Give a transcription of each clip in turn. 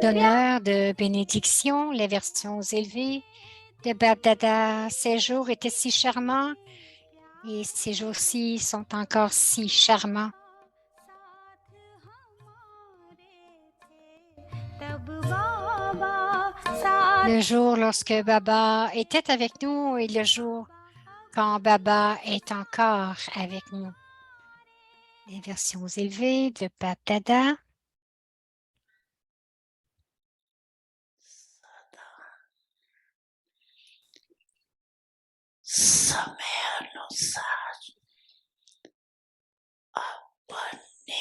D'honneur, de bénédiction, les versions élevées de Bab-Dada. Ces jours étaient si charmants et ces jours-ci sont encore si charmants. Le jour lorsque Baba était avec nous et le jour quand Baba est encore avec nous. Les versions élevées de Bab-Dada. Sa mère nous a abonnés.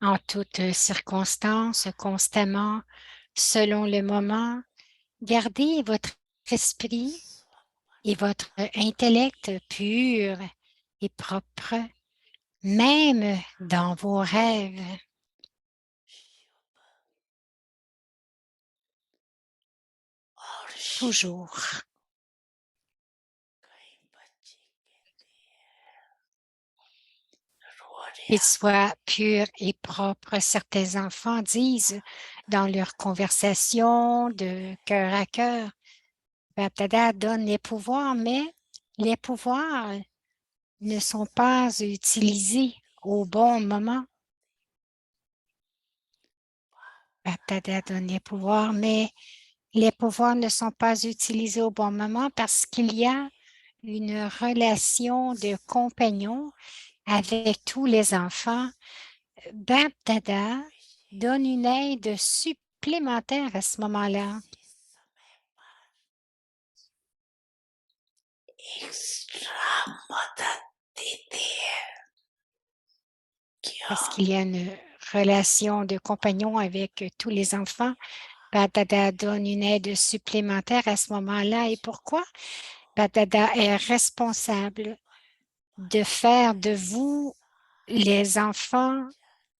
En toutes circonstances, constamment, selon le moment, gardez votre esprit et votre intellect pur et propre, même dans vos rêves. Toujours. Qu'ils soient purs et propres, certains enfants disent dans leur conversation de cœur à cœur, Baptida donne les pouvoirs, mais les pouvoirs ne sont pas utilisés au bon moment. Baptida donne les pouvoirs, mais les pouvoirs ne sont pas utilisés au bon moment parce qu'il y a une relation de compagnon avec tous les enfants. Baptida donne une aide supplémentaire à ce moment-là. Parce qu'il y a une relation de compagnon avec tous les enfants. Baptida donne une aide supplémentaire à ce moment-là. Et pourquoi? Baptida est responsable de faire de vous les enfants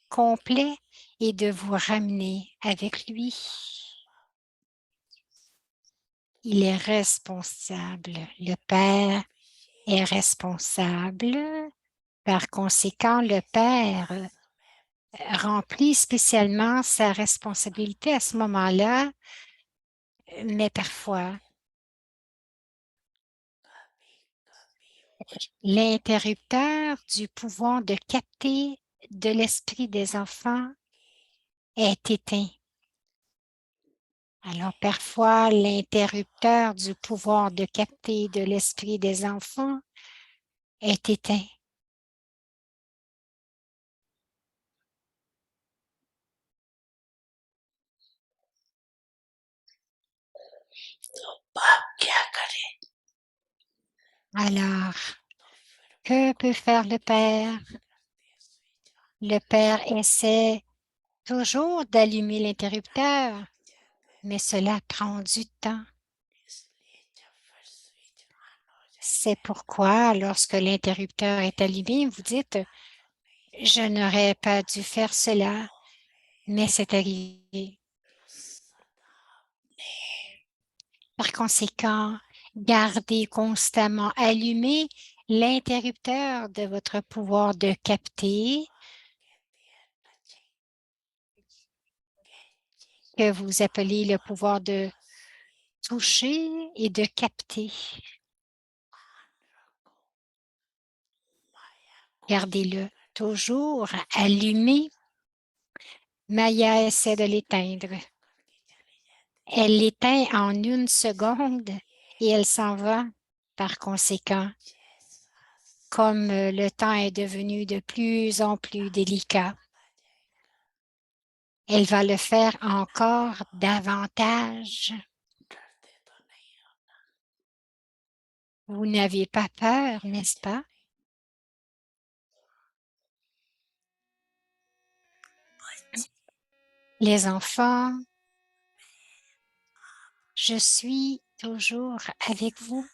complets et de vous ramener avec lui. Il est responsable. Le Père est responsable. Par conséquent, le Père remplit spécialement sa responsabilité à ce moment-là, mais parfois, l'interrupteur du pouvoir de capter de l'esprit des enfants est éteint. Alors, parfois, l'interrupteur du pouvoir de capter de l'esprit des enfants est éteint. Alors, que peut faire le Père? Le Père essaie toujours d'allumer l'interrupteur, mais cela prend du temps. C'est pourquoi, lorsque l'interrupteur est allumé, vous dites « Je n'aurais pas dû faire cela, mais c'est arrivé. » Par conséquent, gardez constamment allumé l'interrupteur de votre pouvoir de capter que vous appelez le pouvoir de toucher et de capter. Gardez-le toujours allumé. Maya essaie de l'éteindre. Elle l'éteint en une seconde et elle s'en va. Par conséquent, comme le temps est devenu de plus en plus délicat, elle va le faire encore davantage. Vous n'avez pas peur, n'est-ce pas? Les enfants, je suis toujours avec vous.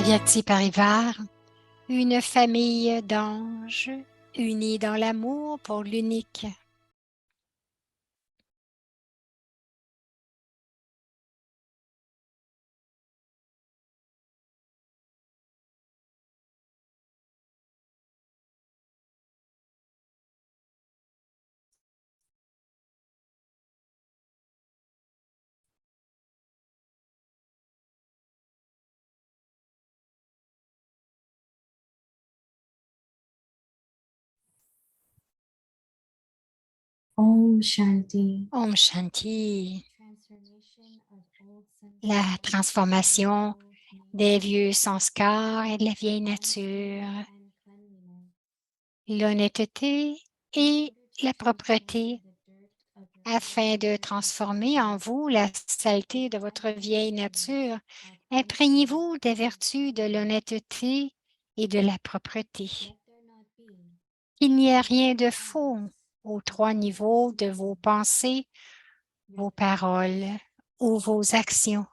Avyakti Parivar, une famille d'anges unis dans l'amour pour l'unique. Om Shanti. Om Shanti. La transformation des vieux sanskars et de la vieille nature, l'honnêteté et la propreté afin de transformer en vous la saleté de votre vieille nature. Imprégnez-vous des vertus de l'honnêteté et de la propreté. Il n'y a rien de faux aux trois niveaux de vos pensées, vos paroles ou vos actions.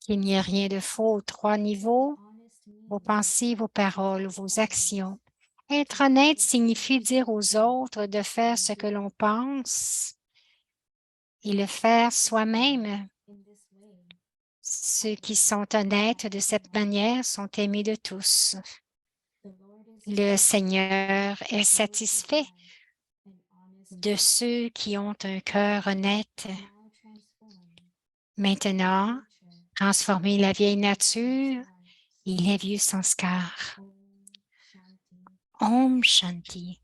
Qu'il n'y a rien de faux aux trois niveaux, vos pensées, vos paroles, vos actions. Être honnête signifie dire aux autres de faire ce que l'on pense et le faire soi-même. Ceux qui sont honnêtes de cette manière sont aimés de tous. Le Seigneur est satisfait de ceux qui ont un cœur honnête. Maintenant, transformez la vieille nature et les vieux sanskars. Om Shanti.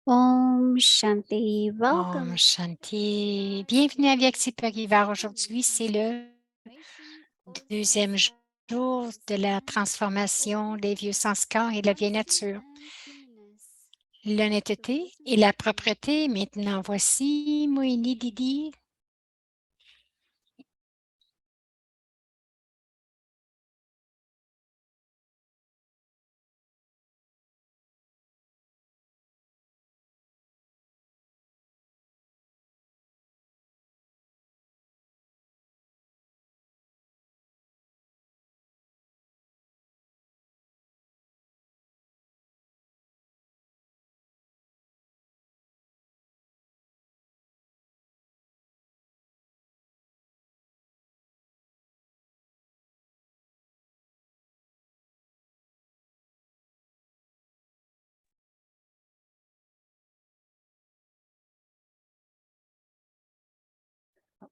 Om Shanti. Welcome. Om Shanti. Bienvenue à Avyakti Parivar. Aujourd'hui, c'est le deuxième jour de la transformation des vieux sanskars et de la vieille nature. L'honnêteté et la propreté. Maintenant, voici Moini Didi.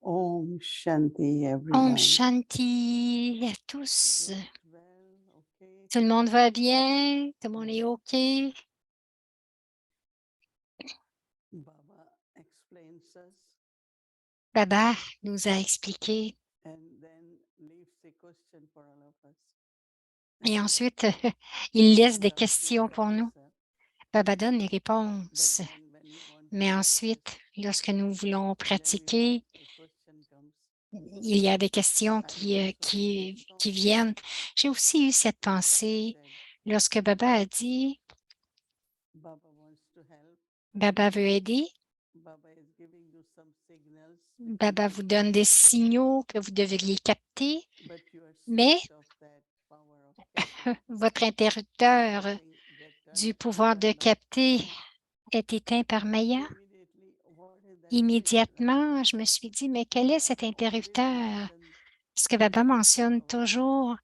Om Shanti, everyone. Om Shanti à tous. Okay. Tout le monde va bien? Tout le monde est OK? Baba explains us Baba nous a expliqué and then leaves a question for all of us. et ensuite, il laisse des Baba gives questions the pour nous. answer, Baba donne les but réponses. then when we want to Mais practice, ensuite, lorsque nous voulons then pratiquer, a question comes. il y a des questions I also had this qui thought viennent. J'ai aussi eu cette when Baba pensée said, lorsque Baba a dit, Baba wants to help. Baba veut aider, Baba is giving you some signals, Baba vous donne des signaux que vous devriez capter, but your mais switch of that power of capture votre interrupteur getting get du turned on pouvoir by de love. capter est éteint par Maya. Immediately, what is that signal Immédiatement, about? je me suis dit, mais quel est cet Baba always interrupteur? mentions Parce que Baba interrupter mentionne of toujours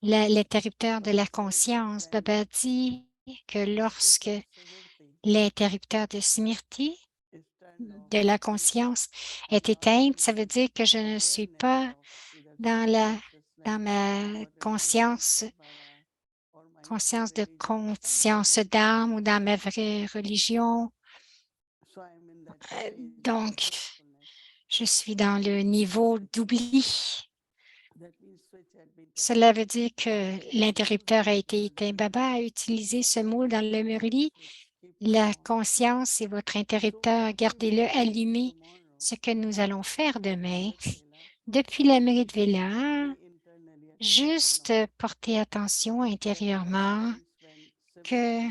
l'interrupteur de Baba la says conscience. when Baba dit que the switch lorsque of Smriti l'interrupteur de Smriti, is turned off, de la that means conscience, I'm est not éteinte, in ça veut dire que je ne suis awareness pas of either dans Krishna dans consciousness ma or the conscience, non-mindful Baba or my true conscience de religion or conscience something. d'âme ou dans ma vraie religion. So I'm in that Euh, stage of Donc, forgetfulness. je suis dans le niveau d'oubli. That means switch had been turned Cela off. veut dire que And I use l'interrupteur a that été word éteint. Baba a utilisé ce Baba mot dans le turned on the Murli. switch. La conscience est votre interrupteur. Gardez-le allumé. Ce que nous allons faire demain, depuis l'Amrit Vela, juste porter attention intérieurement que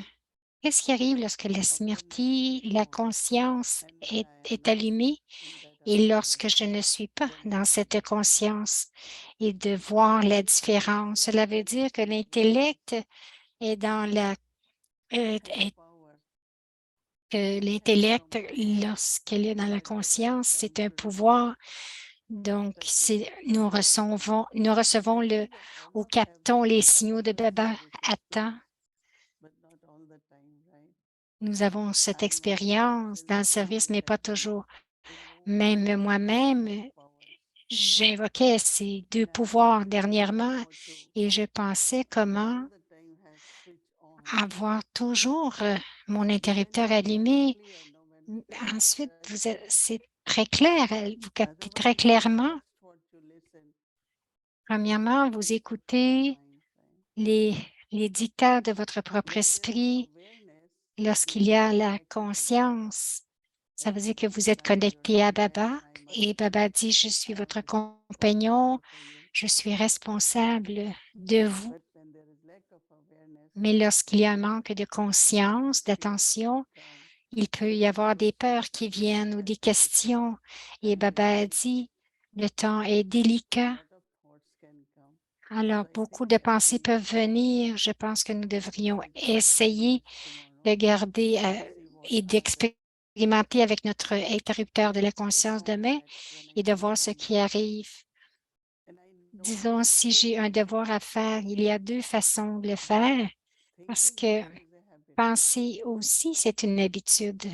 qu'est-ce qui arrive lorsque la smrti, la conscience est allumée et lorsque je ne suis pas dans cette conscience et de voir la différence. Cela veut dire que l'intellect est dans la est que l'intellect, lorsqu'elle est dans la conscience, c'est un pouvoir. Donc, nous recevons ou captons les signaux de Baba à temps. Nous avons cette expérience dans le service, mais pas toujours. Même moi-même, j'invoquais ces deux pouvoirs dernièrement et je pensais comment avoir toujours mon interrupteur allumé. Ensuite, c'est très clair, vous captez très clairement. Premièrement, vous écoutez les, les dictats de votre propre esprit. Lorsqu'il y a la conscience, ça veut dire que vous êtes connecté à Baba et Baba dit, je suis votre compagnon, je suis responsable de vous. Mais lorsqu'il y a un manque de conscience, d'attention, il peut y avoir des peurs qui viennent ou des questions. Et Baba a dit, le temps est délicat. Alors, beaucoup de pensées peuvent venir. Je pense que nous devrions essayer de garder et d'expérimenter avec notre interrupteur de la conscience demain et de voir ce qui arrive. Disons, si j'ai un devoir à faire, il y a deux façons de le faire parce que penser aussi, c'est une habitude.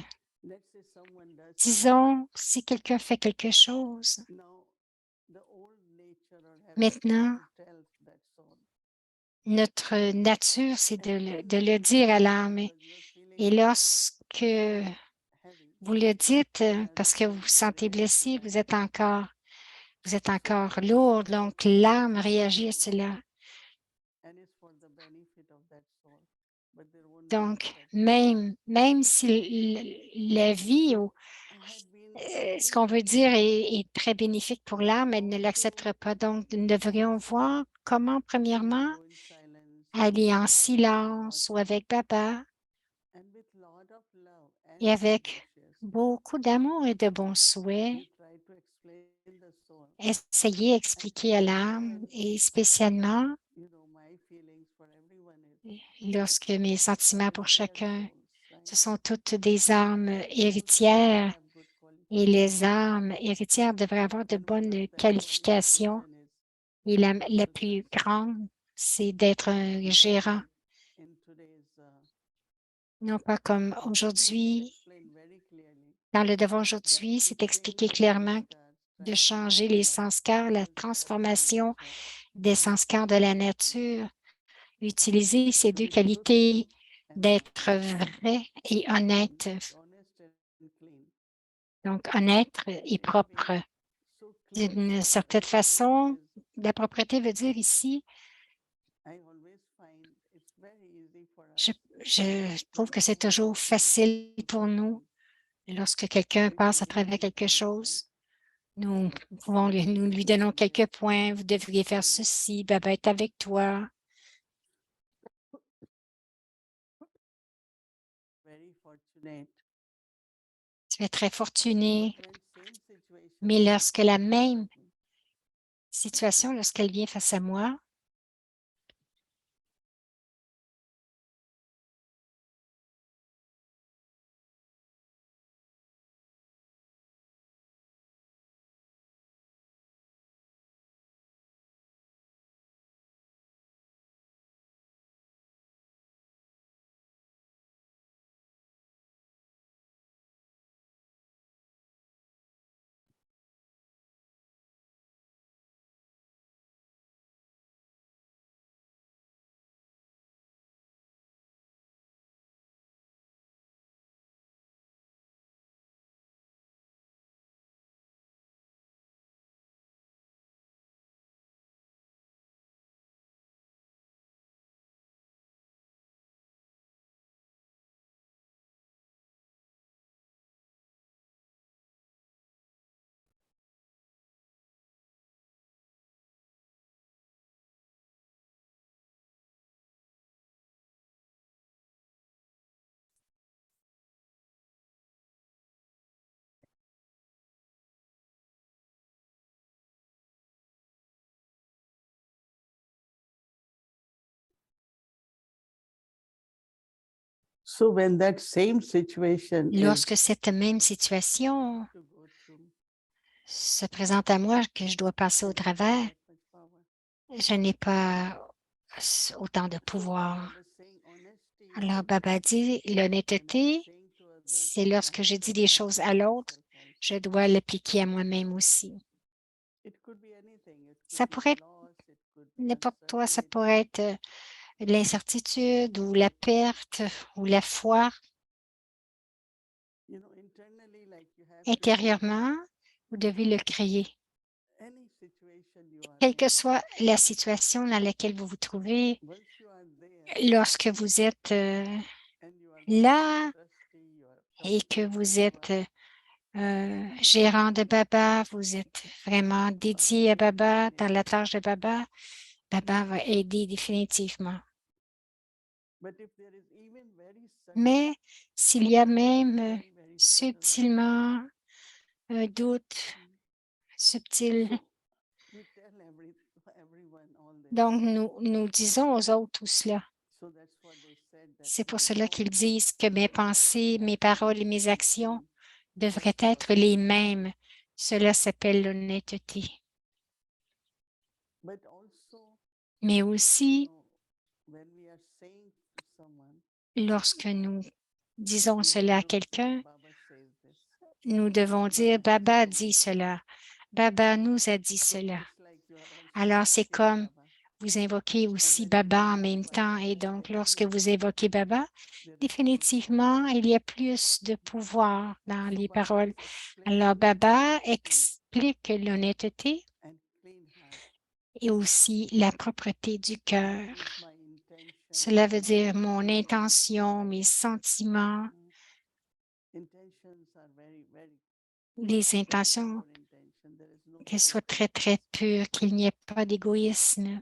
Disons, si quelqu'un fait quelque chose, maintenant, notre nature, c'est de le dire à l'âme. Et lorsque vous le dites parce que vous vous sentez blessé, vous êtes encore lourd, donc l'âme réagit à cela. Donc, même si la vie ou ce qu'on veut dire est très bénéfique pour l'âme, elle ne l'acceptera pas. Donc, nous devrions voir comment, premièrement, aller en silence ou avec Baba et avec beaucoup d'amour et de bons souhaits, essayer d'expliquer à l'âme et spécialement lorsque mes sentiments pour chacun, ce sont toutes des âmes héritières et les âmes héritières devraient avoir de bonnes qualifications. Et la plus grande, c'est d'être un gérant, non pas comme aujourd'hui. Dans le devoir aujourd'hui, c'est expliqué clairement de changer les sanskars, la transformation des sanskars de la nature, utiliser ces deux qualités d'être vrai et honnête. Donc, honnête et propre. D'une certaine façon, la propreté veut dire ici, je trouve que c'est toujours facile pour nous lorsque quelqu'un passe à travers quelque chose. Nous nous lui donnons quelques points. Vous devriez faire ceci. Baba est avec toi. Tu es très fortuné. Mais lorsque la même situation, lorsqu'elle vient face à moi, So when that same situation Lorsque cette même situation to go through, se présente à moi, que je dois passer au I don't have travers, that much power. je n'ai pas autant de So pouvoir. Baba saying honesty is Alors, when Baba dit, when I'm l'honnêteté, saying to others, c'est I lorsque have je to dis des apply choses to à l'autre, myself also. je dois l'appliquer à moi-même aussi. It could be anything. It Ça could be pourrait the être loss, it could be n'importe quoi, ça uncertainty. pourrait être l'incertitude ou la perte ou la foi. You know, internally, like you have to Intérieurement, vous devez le créer. any situation you are Quelle que in. soit la situation dans laquelle vous vous trouvez, Once you are there lorsque vous êtes and you are là trustee, you are et que committed to vous êtes Baba, gérant de Baba, vous êtes vraiment dédié à Baba, dans la tâche de Baba, Baba va aider définitivement. but if there is even very subtle, Mais s'il y a même very subtle, subtilement un doute subtil, so we tell everyone all this. donc nous disons aux autres tout cela. So that's what they said that C'est pour my cela qu'ils thoughts, disent que mes pensées, mes paroles et mes actions devraient That's what être les mêmes. Cela s'appelle l'honnêteté. but also, Mais you aussi, know, when we are saying to someone, lorsque nous disons we cela have à to say, quelqu'un, Baba says this. nous devons dire, Baba has Baba told dit that. cela. Baba nous a dit So cela. it's like you are also Alors, c'est invoking comme Baba. vous invoquez And aussi when you Baba en invoke même temps. Baba, Et donc, lorsque definitely vous évoquez Baba, there is more définitivement, power. il y a plus de pouvoir dans So les Baba paroles. is Alors, explaining Baba honesty explique l'honnêteté and clean heart. et aussi la propreté du cœur. That means my intention, Cela veut my dire mon feelings, intention, mes my sentiments, intentions are very, very, les very intentions, pure intention. There is no qu'elles soient selfish. très, très pures, qu'il n'y ait pas d'égoïsme.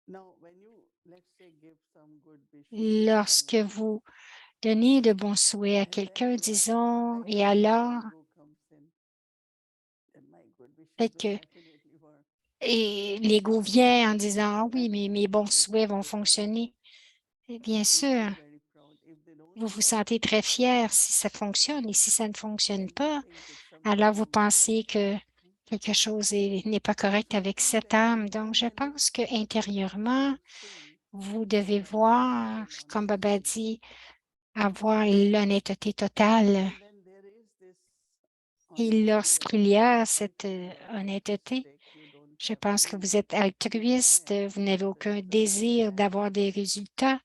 Now, when you, let's say, give some good wishes to Lorsque someone, vous donnez de bons souhaits à and then quelqu'un, you are disons, like et alors, ego comes in, then my good wishes peut-être will que definitely work. et l'ego vient en disant, ah oui, And mes bons they souhaits say vont good words. fonctionner. Et bien You sûr, feel very proud. If they don't vous vous work, sentez très fier si ça fonctionne et si ça ne fonctionne then you pas, think it's something alors vous wrong with pensez that que person. quelque chose n'est pas correct So I avec think cette that âme. Donc, je internally pense que we intérieurement, should see vous devez that voir, total comme Baba honesty. dit, avoir l'honnêteté totale. And when there is this Et honesty lorsqu'il and y a I cette think you are honnêteté, altruistic, you don't je have pense que any vous êtes altruiste, desire vous to n'avez get the aucun result désir back. d'avoir des résultats,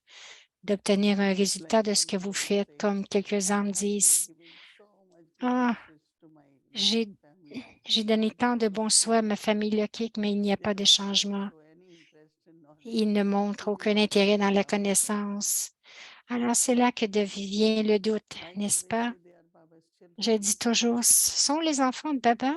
d'obtenir un Like résultat de ce some que vous people faites, say, comme quelques I âmes have been disent, giving so much good ah, wishes to my j'ai Lokik family. j'ai donné tant de There bons is souhaits à ma nothing. famille Lokik, mais il n'y a They pas de don't changement. show any interest in knowledge. Ils ne montrent So we aucun always intérêt dans la doubt ourselves. connaissance. Alors, c'est là que devient le doute, I n'est-ce always pas? say they are Baba's Je children. dis toujours, ce sont les enfants de Baba.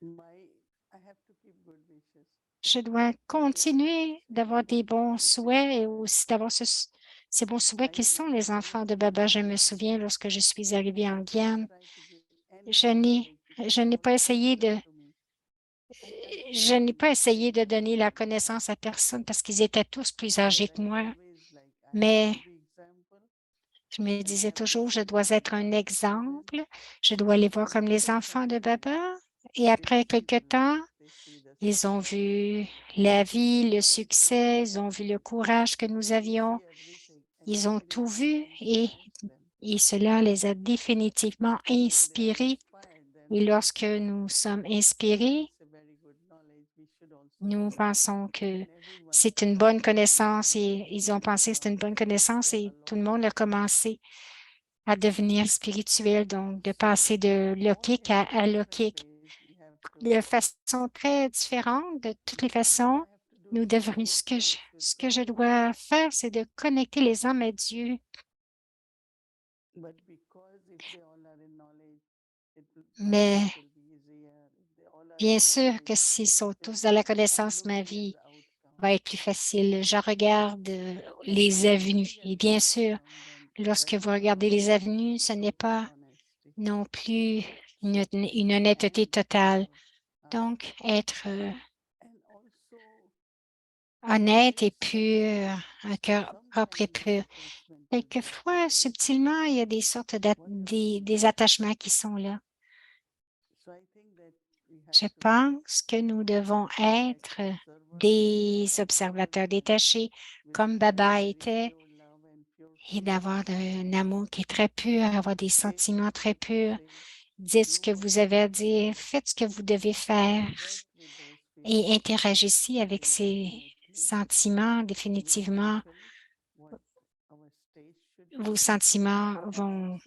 I have to keep good wishes. Je dois But they are continuer Baba's d'avoir children. des bons It is souhaits et like aussi d'avoir ces bons souhaits I qui sont never les when enfants I de came Baba. to Je me Gyan, souviens lorsque je suis arrivée en I Guyane, try to give je anyone n'ai, knowledge because je n'ai all pas of them essayé come de, to me. As je they n'ai pas very essayé de much donner la older than connaissance me. à personne parce qu'ils étaient tous plus âgés But que I moi. always like I have Mais to be example je me and I disais have to toujours, je see them dois as être un Baba's children. exemple. Je dois les voir And comme les after enfants some de time, Baba. Et they après see quelque the temps, life, they see the ils ont success, vu they la see the vie, le courage we succès, had, ils ont vu le courage que nous they avions. see everything, and Ils ont tout definitely vu that inspires them. et cela les a définitivement And when they are inspirés. inspired, then Et they lorsque say, nous sommes oh, inspirés, it's a very good knowledge, we should also nous have it. pensons que And everyone c'est une bonne becomes connaissance et ils ont pensé que c'était une bonne connaissance et tout le monde a commencé à devenir spirituel, donc de So passer de all Lokik in à different Lokik. ways we have to, De façon très différente, de toutes les what façons, I have to do is connect ce souls with ce que je Baba. dois faire, c'est de connecter les âmes à Dieu. But because if they all are in knowledge, my life Mais will be easier. If they all are bien in sûr que knowledge, s'ils sont then tous dans la I'm connaissance, ma looking at vie the outcome. va être plus facile. Je regarde And when les I'm avenues. looking at Et the bien sûr, outcome, then lorsque that's vous not regardez les avenues, ce n'est total pas honesty. non plus So une honnêteté and totale. pure heart. Donc, être And also honnête et pur, un cœur propre et pur. Quelquefois, subtilement, il y a des sortes des attachements qui sont là. Je pense que nous devons être des observateurs détachés, comme Baba était, et d'avoir un amour qui est très pur, avoir des sentiments très purs. Dites ce que vous avez à dire, faites ce que vous devez faire et interagissez avec ces sentiments. Définitivement, vos sentiments vont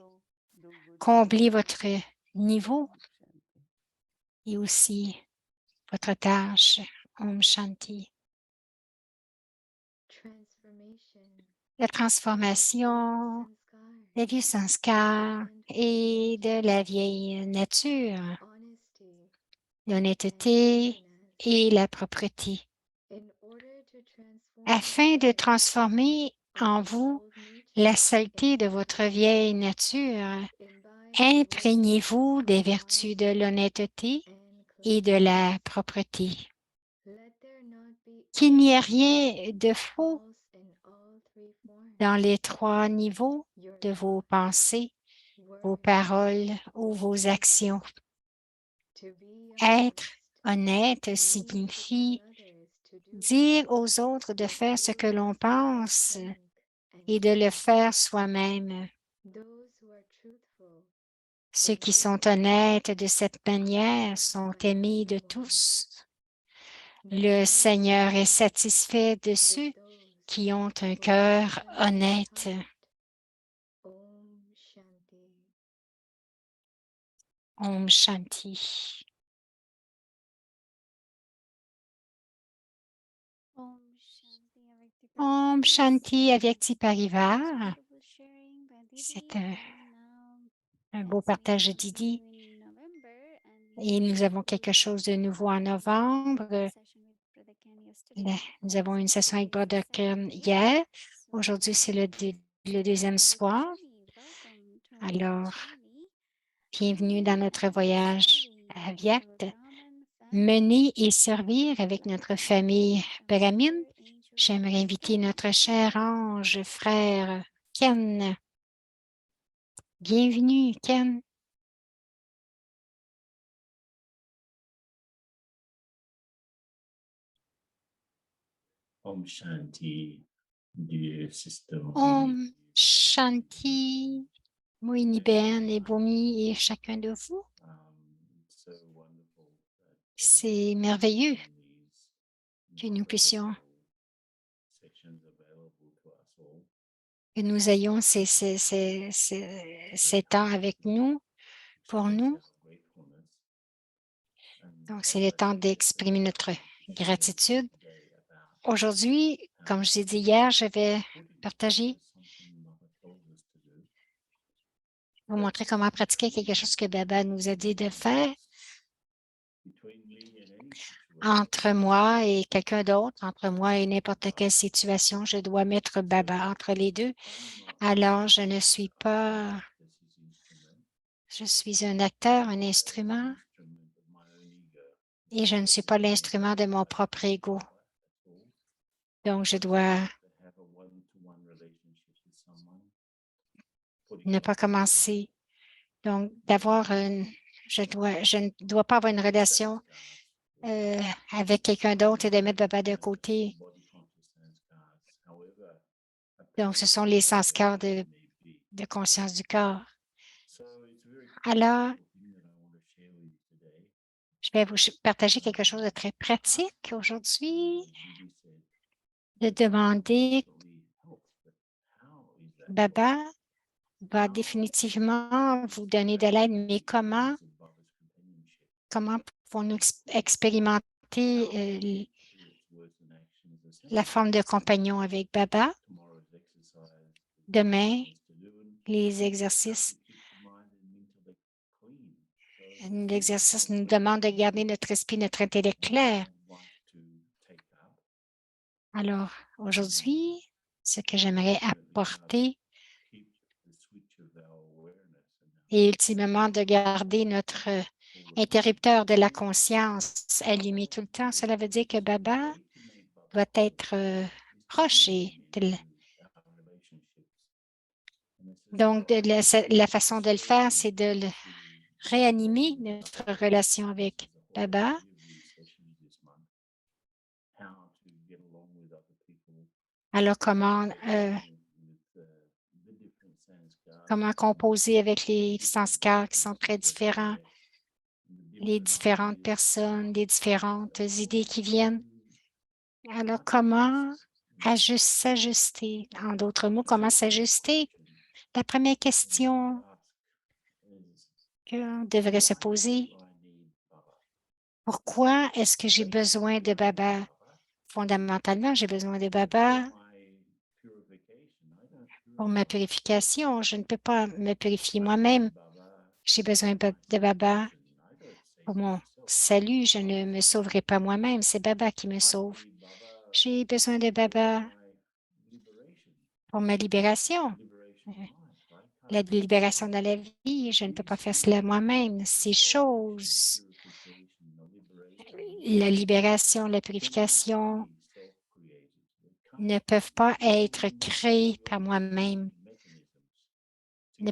combler votre niveau et aussi votre tâche. Om Shanti. La transformation des vieux sanskars et de la vieille nature, l'honnêteté et la propreté. Afin de transformer en vous la saleté de votre vieille nature, imprégnez-vous des vertus de l'honnêteté et de la propreté. Qu'il n'y ait rien de faux dans les 3 niveaux de vos pensées, vos paroles ou vos actions. Être honnête signifie dire aux autres de faire ce que l'on pense et de le faire soi-même. Ceux qui sont honnêtes de cette manière sont aimés de tous. Le Seigneur est satisfait de ceux qui ont un cœur honnête. Om Shanti. Om Shanti avec Tipariva. C'est un beau partage de Didi. Et nous avons quelque chose de nouveau en novembre. Nous avons une session avec Brother Kern hier. Aujourd'hui, c'est le 2e soir. Alors, bienvenue dans notre voyage à Viet. Mener et servir avec notre famille Brahmin. J'aimerais inviter notre cher ange frère Ken. Bienvenue, Ken. Om Shanti, dear sister. Om Shanti, Moini Ben et Bomi et chacun de vous. C'est merveilleux que nous puissions, que nous ayons ces temps avec nous, pour nous. Donc, c'est le temps d'exprimer notre gratitude. Aujourd'hui, comme je l'ai dit hier, je vais partager, vous montrer comment pratiquer quelque chose que Baba nous a dit de faire entre moi et quelqu'un d'autre, entre moi et n'importe quelle situation. Je dois mettre Baba entre les deux. Alors, je ne suis pas, je suis un acteur, un instrument, et je ne suis pas l'instrument de mon propre ego. Donc, je dois ne pas commencer. Donc, je ne dois pas avoir une relation avec quelqu'un d'autre et de mettre Baba de côté. Donc, ce sont les sanskars de conscience du corps. Alors, je vais vous partager quelque chose de très pratique aujourd'hui, de demander, Baba va définitivement vous donner de l'aide, mais comment pouvons-nous expérimenter la forme de compagnon avec Baba? Demain, les exercices. L'exercice nous demande de garder notre esprit, notre intellect clair. Alors, aujourd'hui, ce que j'aimerais apporter est ultimement de garder notre interrupteur de la conscience allumé tout le temps. Cela veut dire que Baba doit être proche et donc la façon de le faire, c'est de réanimer notre relation avec Baba. Alors, comment composer avec les sanskars qui sont très différents, les différentes personnes, les différentes idées qui viennent. Alors, comment s'ajuster? En d'autres mots, comment s'ajuster? La première question qu'on devrait se poser, pourquoi est-ce que j'ai besoin de Baba? Fondamentalement, j'ai besoin de Baba pour ma purification. Je ne peux pas me purifier moi-même. J'ai besoin de Baba pour mon salut. Je ne me sauverai pas moi-même. C'est Baba qui me sauve. J'ai besoin de Baba pour ma libération. La libération dans la vie, je ne peux pas faire cela moi-même. Ces choses, la libération, la purification ne peuvent pas être créées par moi-même. Je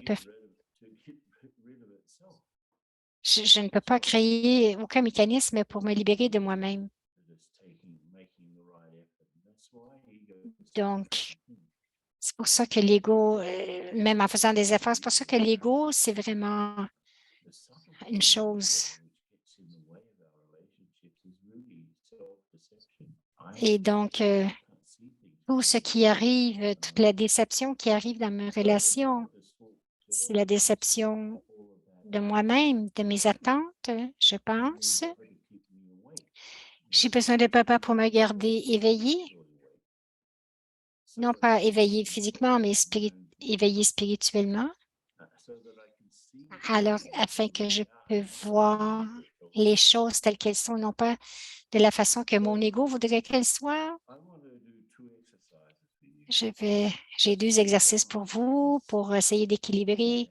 ne peux pas créer aucun mécanisme pour me libérer de moi-même. Donc, c'est pour ça que l'ego, même en faisant des efforts, c'est pour ça que l'ego, c'est vraiment une chose. Et donc, tout ce qui arrive, toute la déception qui arrive dans mes relations, c'est la déception de moi-même, de mes attentes, je pense. J'ai besoin de Baba pour me garder éveillée. Non pas éveillée physiquement, mais éveillée spirituellement. Alors, afin que je peux voir les choses telles qu'elles sont, non pas de la façon que mon ego voudrait qu'elles soient. J'ai 2 exercices pour vous pour essayer d'équilibrer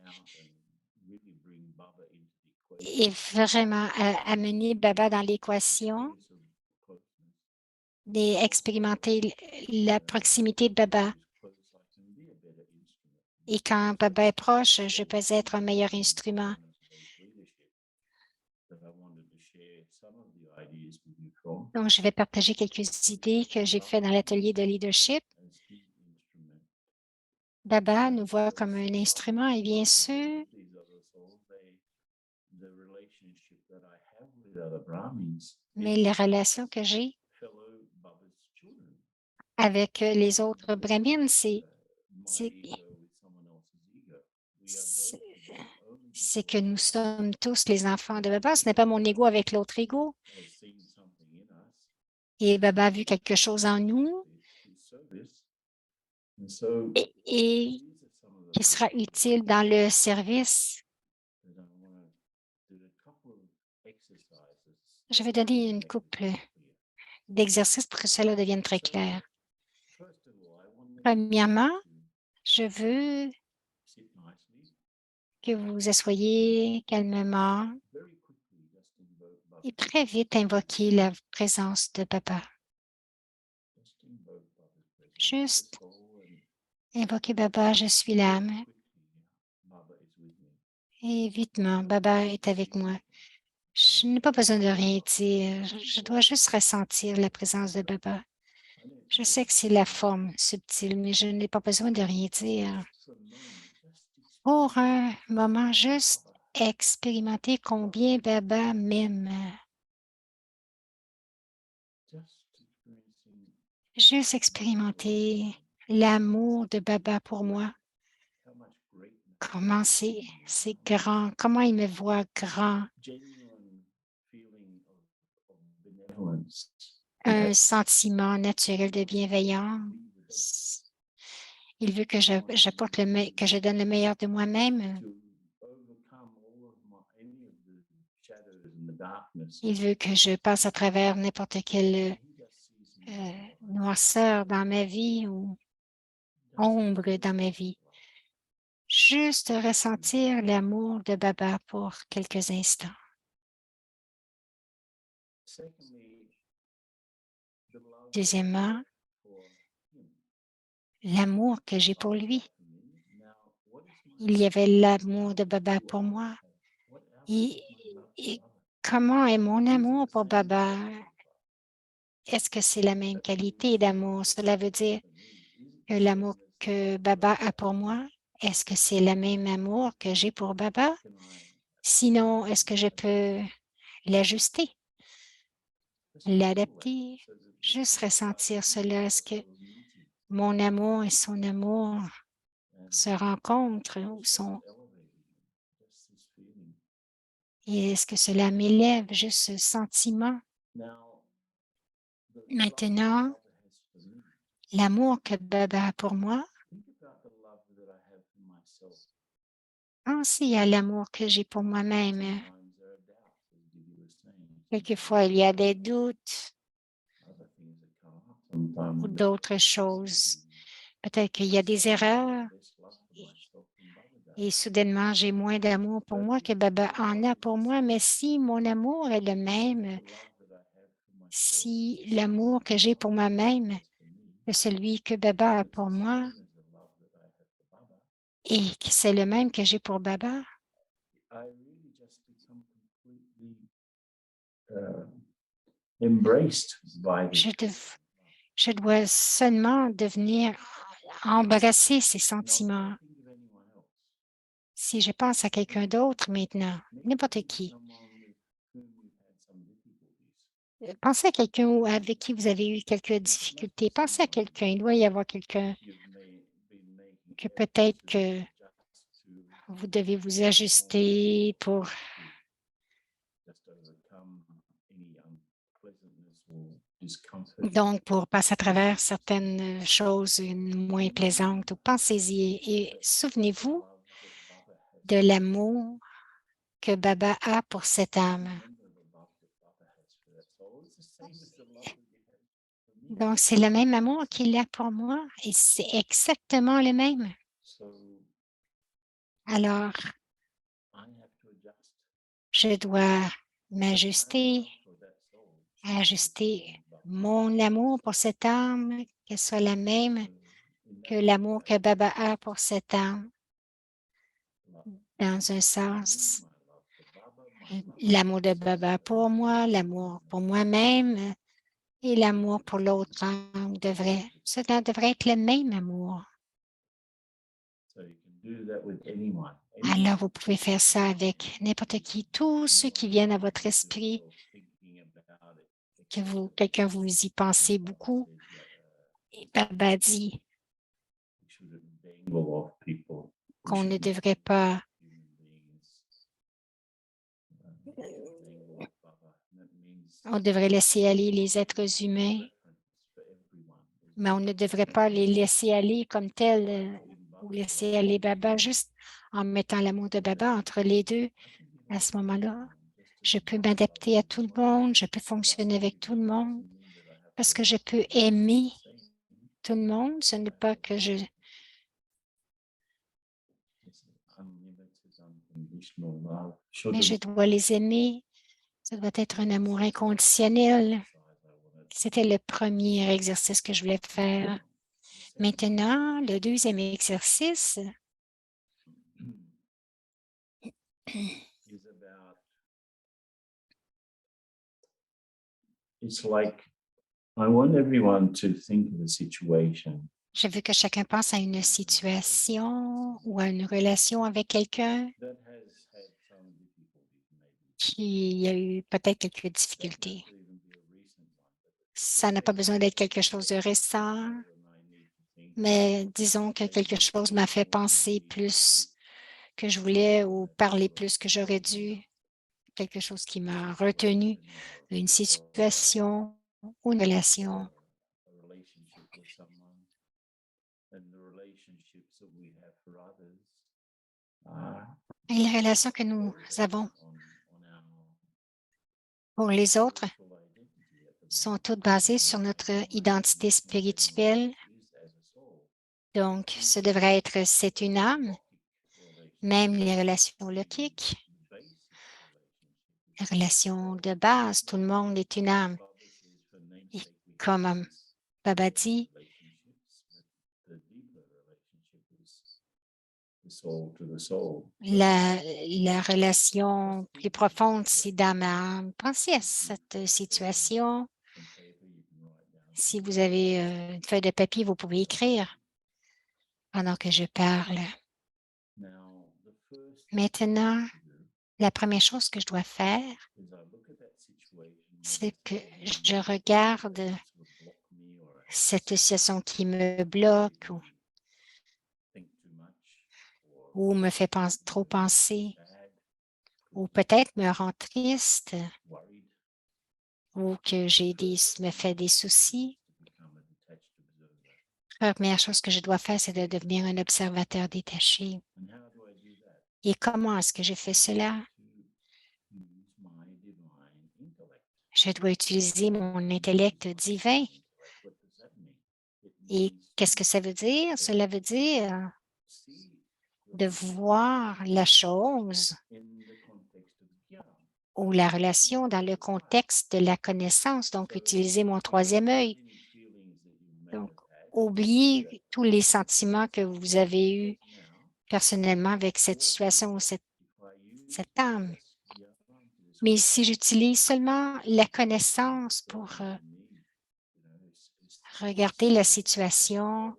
et vraiment amener Baba dans l'équation et expérimenter la proximité de Baba. Et quand Baba est proche, je peux être un meilleur instrument. Donc, je vais partager quelques idées que j'ai faites dans l'atelier de leadership. Baba nous voit comme un instrument et bien sûr, mais les relations que j'ai avec les autres brahmines, c'est que nous sommes tous les enfants de Baba. Ce n'est pas mon ego avec l'autre ego. Et Baba a vu quelque chose en nous et qui sera utile dans le service. Je vais donner une couple d'exercices pour que cela devienne très clair. Premièrement, je veux que vous vous asseyez calmement et très vite invoquer la présence de Baba. Juste invoquer Baba, je suis l'âme. Et vitement, Baba est avec moi. Je n'ai pas besoin de rien dire. Je dois juste ressentir la présence de Baba. Je sais que c'est la forme subtile, mais je n'ai pas besoin de rien dire. Pour un moment, juste expérimenter combien Baba m'aime. Juste expérimenter l'amour de Baba pour moi. Comment c'est grand, comment il me voit grand. Un sentiment naturel de bienveillance. Il veut que que je donne le meilleur de moi-même. Il veut que je passe à travers n'importe quelle noirceur dans ma vie ou ombre dans ma vie. Juste ressentir l'amour de Baba pour quelques instants. Deuxièmement, l'amour que j'ai pour lui. Il y avait l'amour de Baba pour moi. Et comment est mon amour pour Baba? Est-ce que c'est la même qualité d'amour? Cela veut dire que l'amour que Baba a pour moi, est-ce que c'est le même amour que j'ai pour Baba? Sinon, est-ce que je peux l'ajuster, l'adapter, juste ressentir cela? Est-ce que mon amour et son amour se rencontrent ou sont... Et est-ce que cela m'élève, juste ce sentiment? Maintenant, l'amour que Baba a pour moi, pensez à l'amour que j'ai pour moi-même. Quelquefois, il y a des doutes ou d'autres choses. Peut-être qu'il y a des erreurs et soudainement, j'ai moins d'amour pour moi que Baba en a pour moi. Mais si mon amour est le même, si l'amour que j'ai pour moi-même est celui que Baba a pour moi et que c'est le même que j'ai pour Baba, je dois seulement devenir embrasser ces sentiments. Si je pense à quelqu'un d'autre maintenant, n'importe qui, pensez à quelqu'un avec qui vous avez eu quelques difficultés. Pensez à quelqu'un. Il doit y avoir quelqu'un que peut-être que vous devez vous ajuster pour... Donc, pour passer à travers certaines choses moins plaisantes, pensez-y et souvenez-vous de l'amour que Baba a pour cette âme. Donc, c'est le même amour qu'il a pour moi et c'est exactement le même. Alors, je dois m'ajuster, ajuster mon amour pour cette âme, qu'elle soit la même que l'amour que Baba a pour cette âme. Dans un sens, l'amour de Baba pour moi, l'amour pour moi-même et l'amour pour l'autre âme cela devrait être le même amour. Alors, vous pouvez faire ça avec n'importe qui, tous ceux qui viennent à votre esprit, que quelqu'un vous y pensez beaucoup. Et Baba dit qu'on ne devrait pas on devrait laisser aller les êtres humains, mais on ne devrait pas les laisser aller comme tels ou laisser aller Baba juste en mettant l'amour de Baba entre les deux. À ce moment-là, je peux m'adapter à tout le monde, je peux fonctionner avec tout le monde parce que je peux aimer tout le monde. Ce n'est pas que mais je dois les aimer. Ça doit être un amour inconditionnel. C'était le premier exercice que je voulais faire. Maintenant, le deuxième exercice je veux que chacun pense à une situation ou à une relation avec quelqu'un qui a eu peut-être quelques difficultés. Ça n'a pas besoin d'être quelque chose de récent, mais disons que quelque chose m'a fait penser plus que je voulais ou parler plus que j'aurais dû, quelque chose qui m'a retenu, une situation ou une relation. Et les relations que nous avons pour les autres sont toutes basées sur notre identité spirituelle. Donc, ce devrait être c'est une âme, même les relations logiques, les relations de base, tout le monde est une âme. Comme Baba dit, la relation plus profonde, c'est dans ma âme. Pensez à cette situation. Si vous avez une feuille de papier, vous pouvez écrire pendant que je parle. Maintenant, la première chose que je dois faire, c'est que je regarde cette situation qui me bloque ou me fait trop penser ou peut-être me rend triste ou que me fait des soucis. La première chose que je dois faire, c'est de devenir un observateur détaché. Et comment est-ce que je fais cela? Je dois utiliser mon intellect divin. Et qu'est-ce que ça veut dire? Cela veut dire de voir la chose ou la relation dans le contexte de la connaissance, donc utiliser mon troisième œil. Donc, oubliez tous les sentiments que vous avez eus personnellement avec cette situation ou cette âme. Mais si j'utilise seulement la connaissance pour regarder la situation,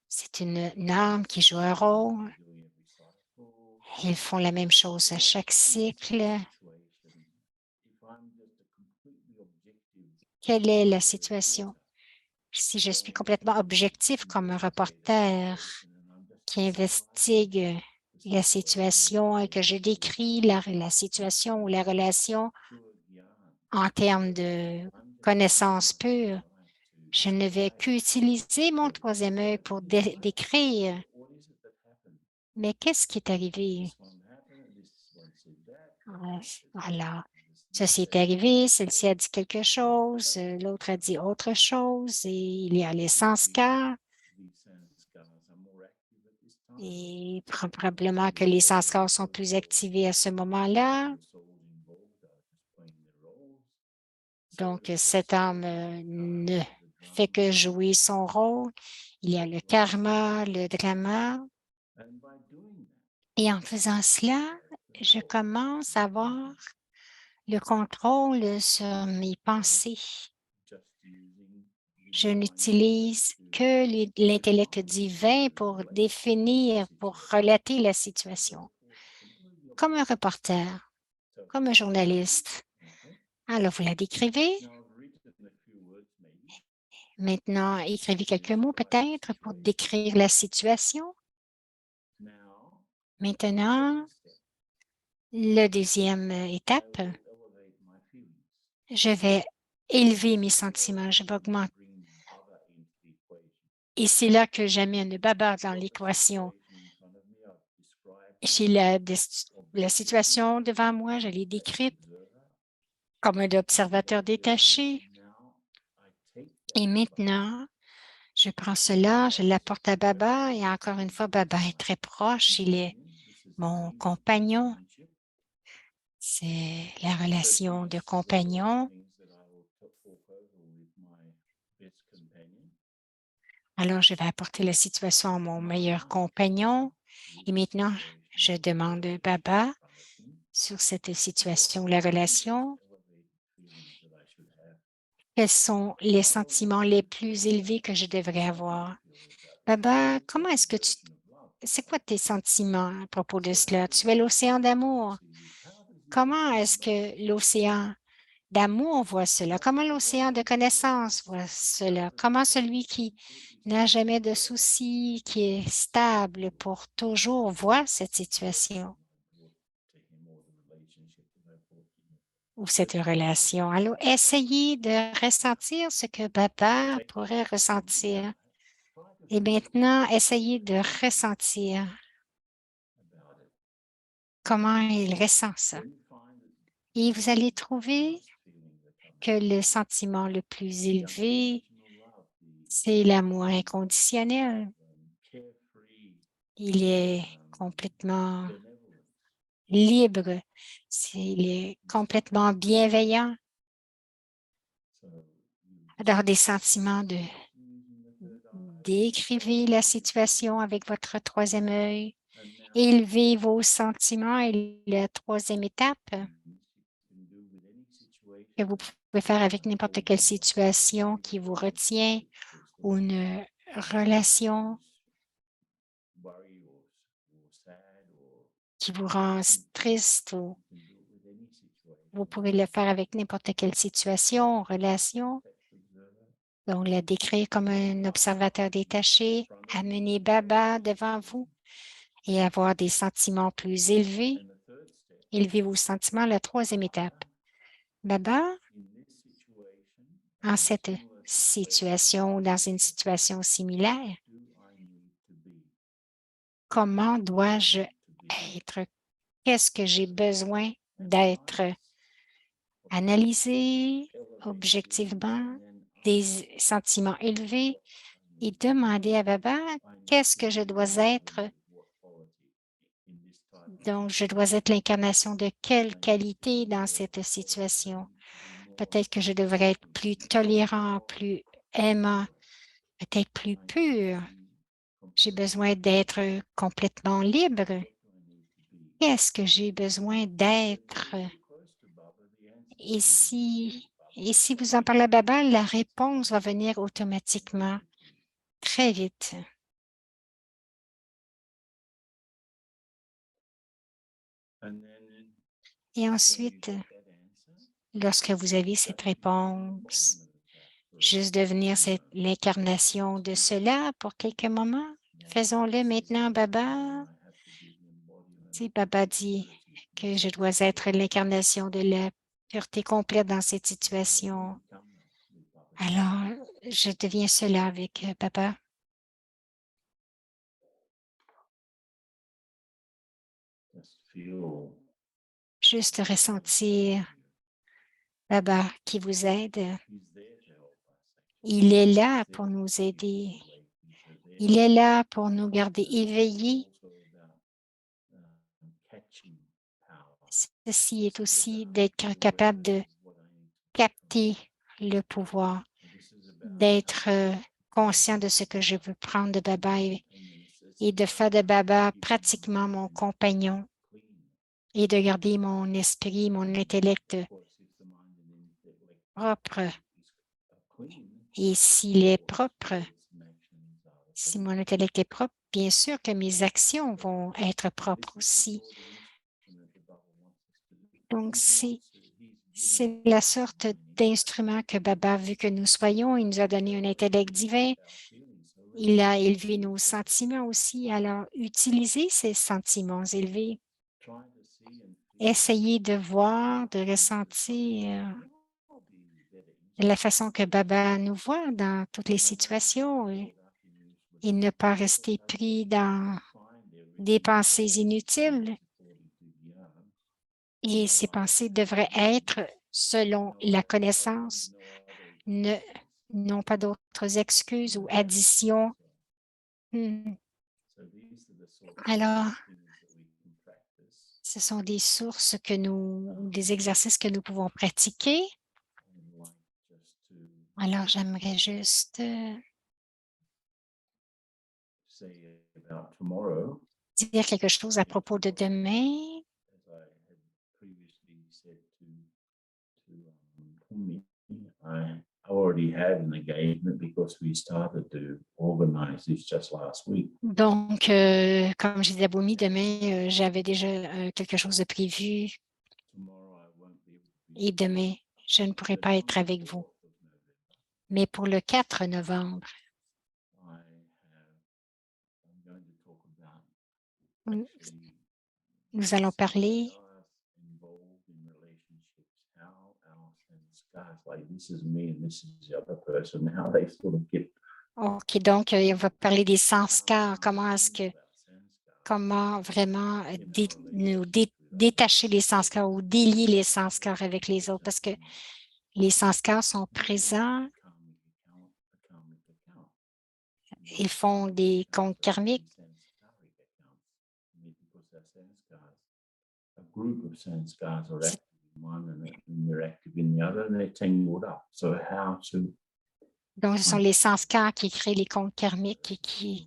c'est une âme qui joue un rôle. Ils font la même chose à chaque cycle. Quelle est la situation? Si je suis complètement objectif comme un reporter qui investigue la situation et que je décris la situation ou la relation en termes de connaissances pures, je ne vais qu'utiliser mon troisième œil pour décrire. Mais qu'est-ce qui est arrivé? Alors, ceci est arrivé, celle-ci a dit quelque chose, l'autre a dit autre chose, et il y a les sanskars. Et probablement que les sanskars sont plus activés à ce moment-là. Donc, cet âme ne fait que jouer son rôle. Il y a le karma, le drama. Et en faisant cela, je commence à avoir le contrôle sur mes pensées. Je n'utilise que l'intellect divin pour définir, pour relater la situation. Comme un reporter, comme un journaliste. Alors, vous la décrivez. Maintenant, écrivez quelques mots peut-être pour décrire la situation. Maintenant, la deuxième étape, je vais élever mes sentiments, je vais augmenter. Et c'est là que j'amène le Baba dans l'équation. J'ai la situation devant moi, je l'ai décrite comme un observateur détaché. Et maintenant, je prends cela, je l'apporte à Baba et encore une fois, Baba est très proche, il est mon compagnon. C'est la relation de compagnon. Alors, je vais apporter la situation à mon meilleur compagnon. Et maintenant, je demande Baba sur cette situation, la relation. Quels sont les sentiments les plus élevés que je devrais avoir? Baba, comment est-ce que c'est quoi tes sentiments à propos de cela? Tu es l'océan d'amour. Comment est-ce que l'océan d'amour voit cela? Comment l'océan de connaissance voit cela? Comment celui qui n'a jamais de soucis, qui est stable pour toujours voit cette situation ou cette relation? Alors, essayez de ressentir ce que Baba pourrait ressentir. Et maintenant, essayez de ressentir comment il ressent ça. Et vous allez trouver que le sentiment le plus élevé, c'est l'amour inconditionnel. Il est complètement libre. Il est complètement bienveillant. Alors, des sentiments de décrivez la situation avec votre troisième œil. Élevez vos sentiments et la troisième étape que vous pouvez faire avec n'importe quelle situation qui vous retient ou une relation qui vous rend triste ou vous pouvez le faire avec n'importe quelle situation, relation. Donc, la décrire comme un observateur détaché, amener Baba devant vous et avoir des sentiments plus élevés. Élevez vos sentiments, la troisième étape. Baba, en cette situation ou dans une situation similaire, comment dois-je être? Qu'est-ce que j'ai besoin d'être analysé objectivement, des sentiments élevés et demander à Baba qu'est-ce que je dois être. Donc, je dois être l'incarnation de quelle qualité dans cette situation? Peut-être que je devrais être plus tolérant, plus aimant, peut-être plus pur. J'ai besoin d'être complètement libre. Qu'est-ce que j'ai besoin d'être? Et si vous en parlez à Baba, la réponse va venir automatiquement, très vite. Et ensuite, lorsque vous avez cette réponse, juste devenir l'incarnation de cela pour quelques moments. Faisons-le maintenant, Baba. Si Baba dit que je dois être l'incarnation de la pureté complète dans cette situation, alors je deviens cela avec Baba. Juste ressentir Baba qui vous aide. Il est là pour nous aider. Il est là pour nous garder éveillés. Ceci est aussi d'être capable de capter le pouvoir, d'être conscient de ce que je veux prendre de Baba et de faire de Baba pratiquement mon compagnon et de garder mon esprit, mon intellect propre. Et s'il est propre, si mon intellect est propre, bien sûr que mes actions vont être propres aussi. Donc, c'est la sorte d'instrument que Baba veut que nous soyons. Il nous a donné un intellect divin. Il a élevé nos sentiments aussi. Alors, utilisez ces sentiments élevés. Essayez de voir, de ressentir la façon que Baba nous voit dans toutes les situations et ne pas rester pris dans des pensées inutiles. Et ces pensées devraient être selon la connaissance, non pas d'autres excuses ou additions. Alors, ce sont des sources des exercices que nous pouvons pratiquer. Alors, j'aimerais juste dire quelque chose à propos de demain. Donc, comme je disais à Boumi, demain, j'avais déjà quelque chose de prévu et demain, je ne pourrai pas être avec vous. Mais pour le 4 novembre, nous allons parler OK, donc on va parler des sanskars. Comment vraiment détacher les sanskars ou délier les sanskars avec les autres parce que les sanskars sont présents. Ils font des comptes karmiques. Donc, ce sont les sanskars qui créent les comptes karmiques et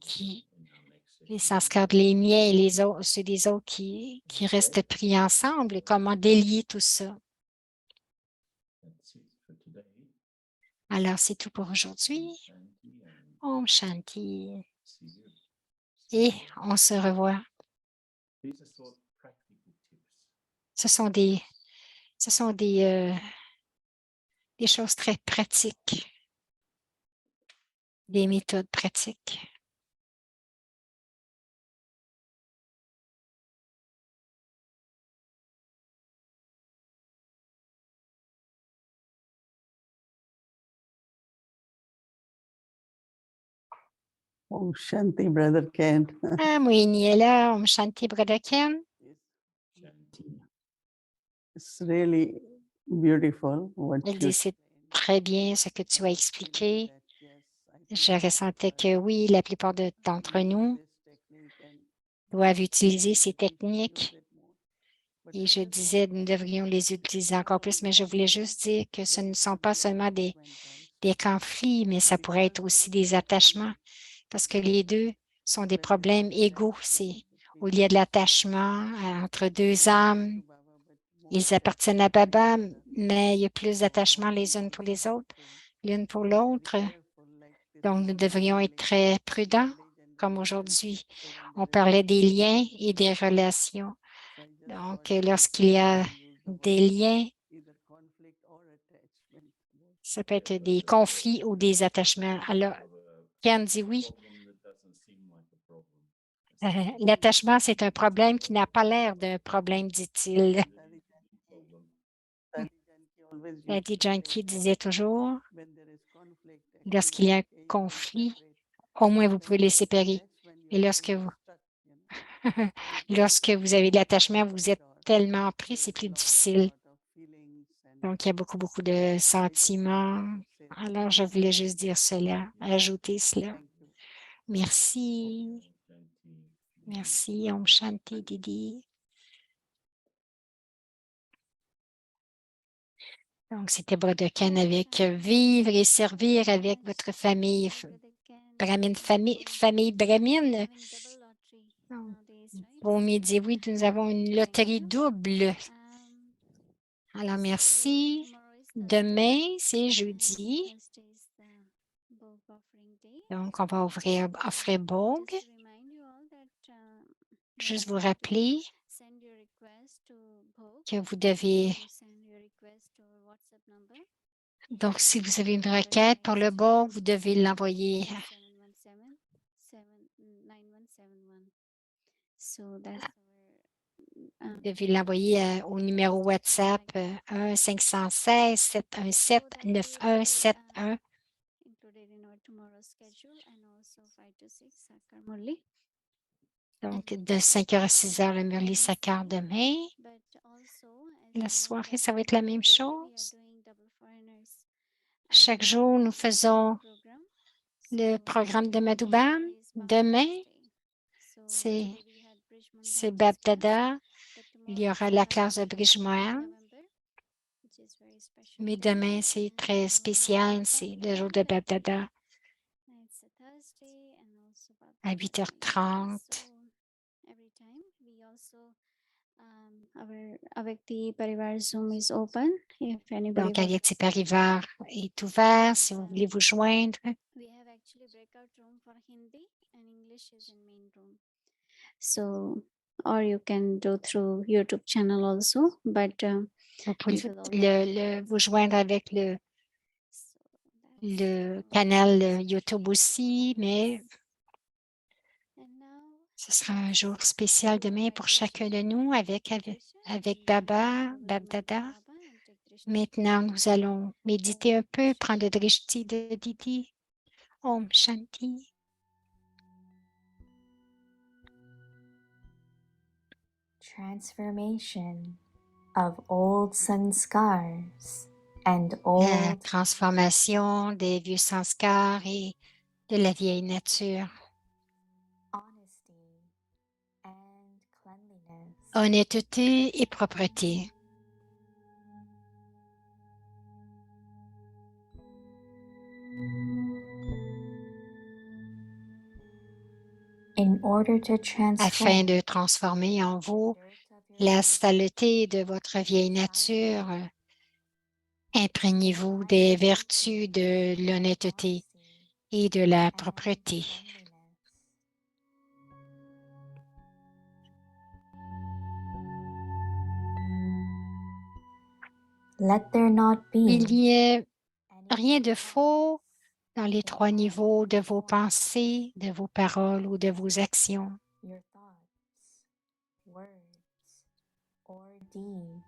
les sanskars de les miens et les autres, ceux des autres qui restent pris ensemble. Et comment délier tout ça? That's it for today. Alors, c'est tout pour aujourd'hui. Shanti, and Om Shanti. see you. Et on se revoit. These are sort of practical tips. Ce sont des choses très pratiques, des méthodes pratiques. Oh, Shanti, Brother Ken. Ah, Moini est là. Om Shanti, Brother Ken. Shanti. It's really beautiful what Il you dit, c'est très bien ce que tu as expliqué. Je ressentais que oui, la plupart d'entre nous doivent utiliser ces techniques. Et je disais, nous devrions les utiliser encore plus, mais je voulais juste dire que ce ne sont pas seulement des conflits, mais ça pourrait être aussi des attachements, parce que les deux sont des problèmes égaux. Où il y a de l'attachement entre deux âmes, ils appartiennent à Baba, mais il y a plus d'attachement les unes pour les autres, l'une pour l'autre. Donc, nous devrions être très prudents, comme aujourd'hui. On parlait des liens et des relations. Donc, lorsqu'il y a des liens, ça peut être des conflits ou des attachements. Alors, Ken dit oui. Problem that doesn't seem like a problem. L'attachement, c'est un problème qui n'a pas l'air d'un problème, dit-il. Problem. Daddy Janki disait toujours, lorsqu'il y a un conflit, au moins vous pouvez les séparer. Et lorsque vous avez de l'attachement, vous êtes tellement pris, c'est plus difficile. Donc, il y a beaucoup, beaucoup de sentiments. Alors, je voulais juste dire cela, ajouter cela. Merci. Shanti. Merci, Om Shanti, Didi. Donc, c'était Brodekan avec vivre et servir avec votre famille, famille Brahmine. Bon midi, oui, nous avons une loterie double. Alors, merci. Demain, c'est jeudi. Donc, on va offrir Bog. Juste vous rappeler que vous devez... Donc, si vous avez une requête pour le Bog, vous devez l'envoyer au numéro WhatsApp 1-516-717-9171. Donc, de 5h à 6h, le Murli Sakar demain. La soirée, ça va être la même chose. Chaque jour, nous faisons le programme de Madhubam. Demain, c'est Bab Dada. Il y aura la classe de Brij Mohan. Mais demain, c'est très spécial. C'est le jour de Bab Dada à 8h30. Donc, Ayati Parivar est ouvert si vous voulez vous joindre. Or you can do through YouTube channel also, but Vous pouvez vous joindre avec le canal YouTube aussi, mais ce sera un jour spécial demain pour chacun de nous avec Baba, Babdada. Maintenant, nous allons méditer un peu, prendre le drishti de Didi. Om Shanti. Transformation of old sanskars and La old transformation des vieux sanskars et de la vieille nature. honesty and cleanliness. Honnêteté et propreté. in order to afin transform de transformer en vous the dirt of your la old saleté de votre vieille nature. Imprégnez-vous des vertus de l'honnêteté et de la and propreté. cleanliness. Let there not Il be n'y a any rien de two faux dans les in 3 all niveaux de vos your pensées, de vos paroles ou de vos actions. your thoughts, words, or deeds.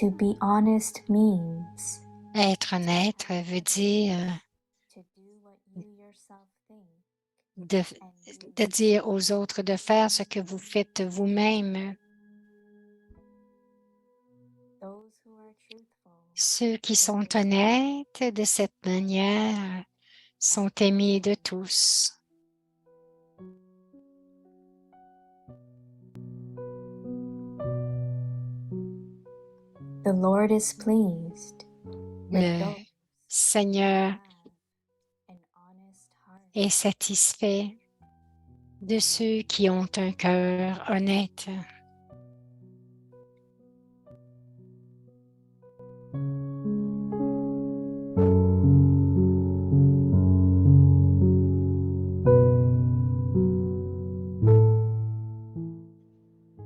To be honest means Être honnête veut dire to do what you yourself think de, and de do. dire aux autres de faire ce que vous faites vous-même. Those who are truthful Ceux qui sont honnêtes de cette manière sont aimés de tous. The Lord is pleased with Le those Seigneur who have an honest heart. est satisfait de ceux qui ont un cœur honnête.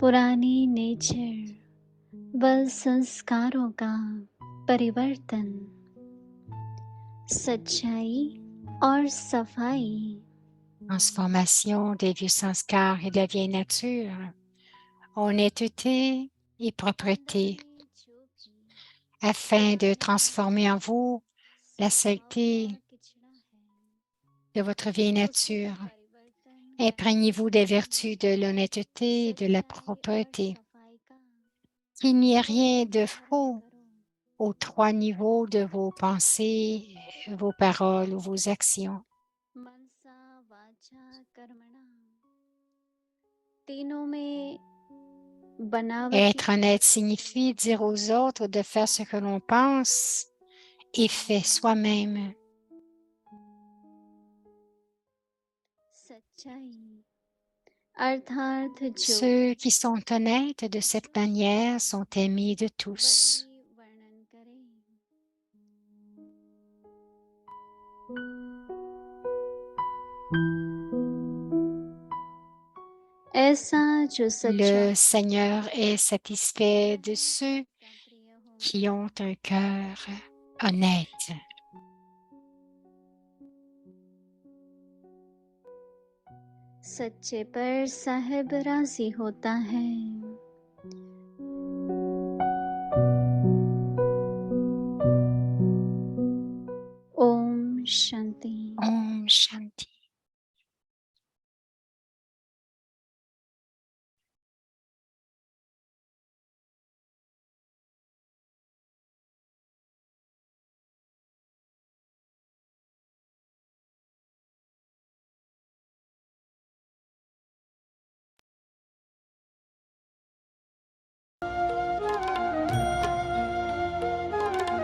पुरानी नेचर व संस्कारों का परिवर्तन, सच्चाई और सफाई, Transformation des vieux sanskars et de la vieille nature, honnêteté et propreté, afin de transformer en vous la saleté de votre vieille nature. Imprégnez-vous des vertus de l'honnêteté et de la propreté. Qu'il n'y ait rien de faux aux 3 niveaux de vos pensées, vos paroles ou vos actions. मनसा वाचा कर्मणा, तीनों में बनावटी Être honnête signifie dire aux autres de faire ce que l'on pense et fait soi-même. सच्चाई अर्थात जो Ceux qui sont honnêtes de cette manière sont aimés de tous. वही वर्णन करें। ऐसा जो सच्चा Le Seigneur est satisfait de ceux प्रिय हो, qui ont un cœur honnête. सच्चे पर साहिब राजी होता है। ओम शांति।